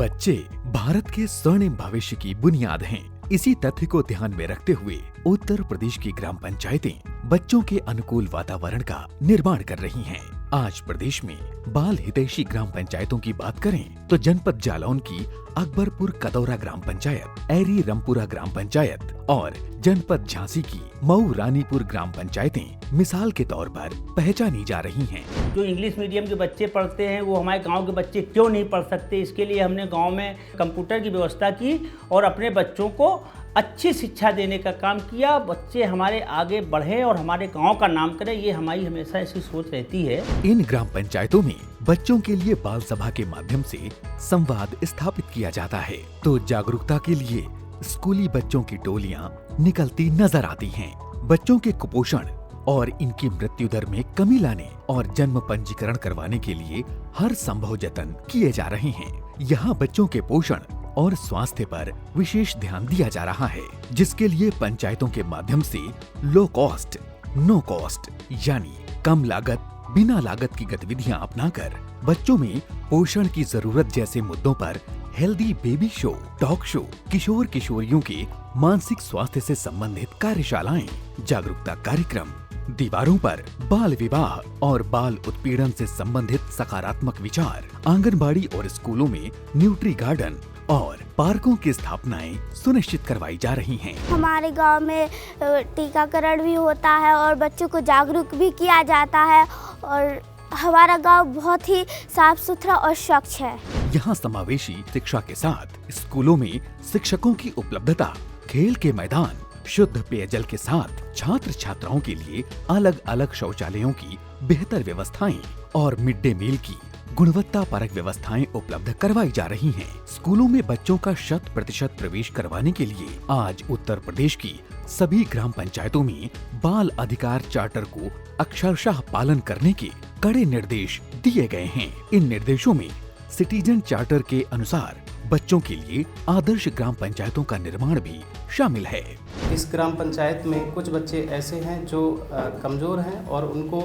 बच्चे भारत के स्वर्णिम भविष्य की बुनियाद हैं। इसी तथ्य को ध्यान में रखते हुए उत्तर प्रदेश की ग्राम पंचायतें बच्चों के अनुकूल वातावरण का निर्माण कर रही हैं। आज प्रदेश में बाल हितैषी ग्राम पंचायतों की बात करें तो जनपद जालौन की अकबरपुर कदौरा ग्राम पंचायत, एरी रमपुरा ग्राम पंचायत और जनपद झांसी की मऊ रानीपुर ग्राम पंचायतें मिसाल के तौर पर पहचानी जा रही हैं। जो इंग्लिश मीडियम के बच्चे पढ़ते हैं वो हमारे गांव के बच्चे क्यों नहीं पढ़ सकते, इसके लिए हमने गांव में कंप्यूटर की व्यवस्था की और अपने बच्चों को अच्छी शिक्षा देने का काम किया। बच्चे हमारे आगे बढ़ें और हमारे गांव का नाम करें, ये हमारी हमेशा ऐसी सोच रहती है। इन ग्राम पंचायतों में बच्चों के लिए बाल सभा के माध्यम से संवाद स्थापित किया जाता है, तो जागरूकता के लिए स्कूली बच्चों की टोलियां निकलती नजर आती हैं। बच्चों के कुपोषण और इनकी मृत्यु दर में कमी लाने और जन्म पंजीकरण करवाने के लिए हर संभव जतन किए जा रहे हैं। यहाँ बच्चों के पोषण और स्वास्थ्य पर विशेष ध्यान दिया जा रहा है, जिसके लिए पंचायतों के माध्यम से लो कॉस्ट, नो कॉस्ट यानी कम लागत, बिना लागत की गतिविधियां अपनाकर बच्चों में पोषण की जरूरत जैसे मुद्दों पर healthy baby show, talk show, किशोर किशोरियों के मानसिक स्वास्थ्य से संबंधित कार्यशालाएं, जागरूकता कार्यक्रम, दीवारों पर बाल विवाह और बाल उत्पीड़न से संबंधित सकारात्मक विचार, आंगनबाड़ी और स्कूलों में न्यूट्री गार्डन और पार्कों की स्थापनाएं सुनिश्चित करवाई जा रही हैं। हमारे गांव में टीकाकरण भी होता है और बच्चों को जागरूक भी किया जाता है और हमारा गांव बहुत ही साफ सुथरा और स्वच्छ है। यहाँ समावेशी शिक्षा के साथ स्कूलों में शिक्षकों की उपलब्धता, खेल के मैदान, शुद्ध पेयजल के साथ छात्र छात्राओं के लिए अलग अलग शौचालयों की बेहतर व्यवस्थाएं और मिड डे मील की गुणवत्ता परक व्यवस्थाएं उपलब्ध करवाई जा रही हैं। स्कूलों में बच्चों का 100% प्रवेश करवाने के लिए आज उत्तर प्रदेश की सभी ग्राम पंचायतों में बाल अधिकार चार्टर को अक्षरशः पालन करने के कड़े निर्देश दिए गए हैं। इन निर्देशों में सिटीजन चार्टर के अनुसार बच्चों के लिए आदर्श ग्राम पंचायतों का निर्माण भी शामिल है। इस ग्राम पंचायत में कुछ बच्चे ऐसे हैं जो कमज़ोर हैं और उनको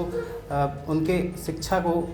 उनके शिक्षा को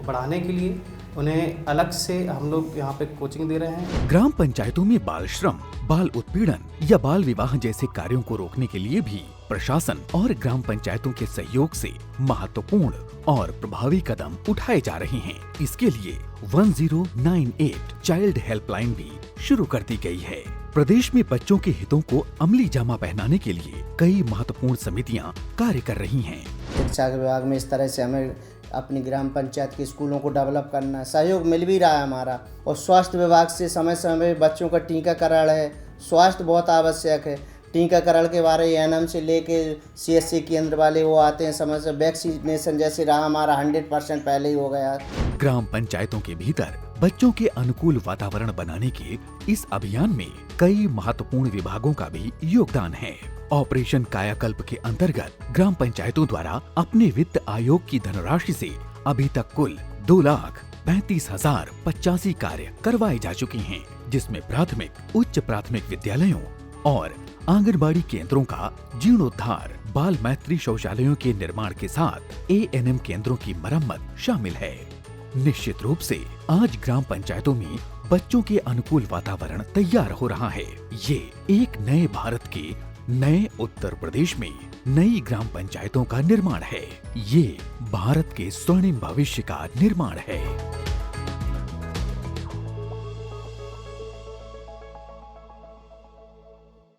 बढ़ाने के लिए उन्हें अलग से हम लोग यहाँ पे कोचिंग दे रहे हैं। ग्राम पंचायतों में बाल श्रम, बाल उत्पीड़न या बाल विवाह जैसे कार्यों को रोकने के लिए भी प्रशासन और ग्राम पंचायतों के सहयोग से महत्वपूर्ण और प्रभावी कदम उठाए जा रहे हैं। इसके लिए 1098 चाइल्ड हेल्पलाइन भी शुरू कर दी गई है। प्रदेश में बच्चों के हितों को अमली जामा पहनाने के लिए कई महत्वपूर्ण समितियां कार्य कर रही हैं। शिक्षा विभाग में इस तरह से हमें अपनी ग्राम पंचायत के स्कूलों को डेवलप करना, सहयोग मिल भी रहा है हमारा। और स्वास्थ्य विभाग से समय समय बच्चों का टीकाकरण है। स्वास्थ्य बहुत आवश्यक है। टीकाकरण के बारे एएनएम से लेके सीएससी केंद्र वाले वो आते हैं समय से। वैक्सीनेशन जैसे रहा हमारा 100% पहले ही हो गया। ग्राम पंचायतों के भीतर बच्चों के अनुकूल वातावरण बनाने के इस अभियान में कई महत्वपूर्ण विभागों का भी योगदान है। ऑपरेशन कायाकल्प के अंतर्गत ग्राम पंचायतों द्वारा अपने वित्त आयोग की धनराशि से अभी तक कुल 2,35,085 कार्य करवाए जा चुके हैं, जिसमें प्राथमिक, उच्च प्राथमिक विद्यालयों और आंगनबाड़ी केंद्रों का जीर्णोद्धार, बाल मैत्री शौचालयों के निर्माण के साथ एएनएम केंद्रों की मरम्मत शामिल है। निश्चित रूप से आज ग्राम पंचायतों में बच्चों के अनुकूल वातावरण तैयार हो रहा है। ये एक नए भारत के नए उत्तर प्रदेश में नई ग्राम पंचायतों का निर्माण है। ये भारत के स्वर्णिम भविष्य का निर्माण है।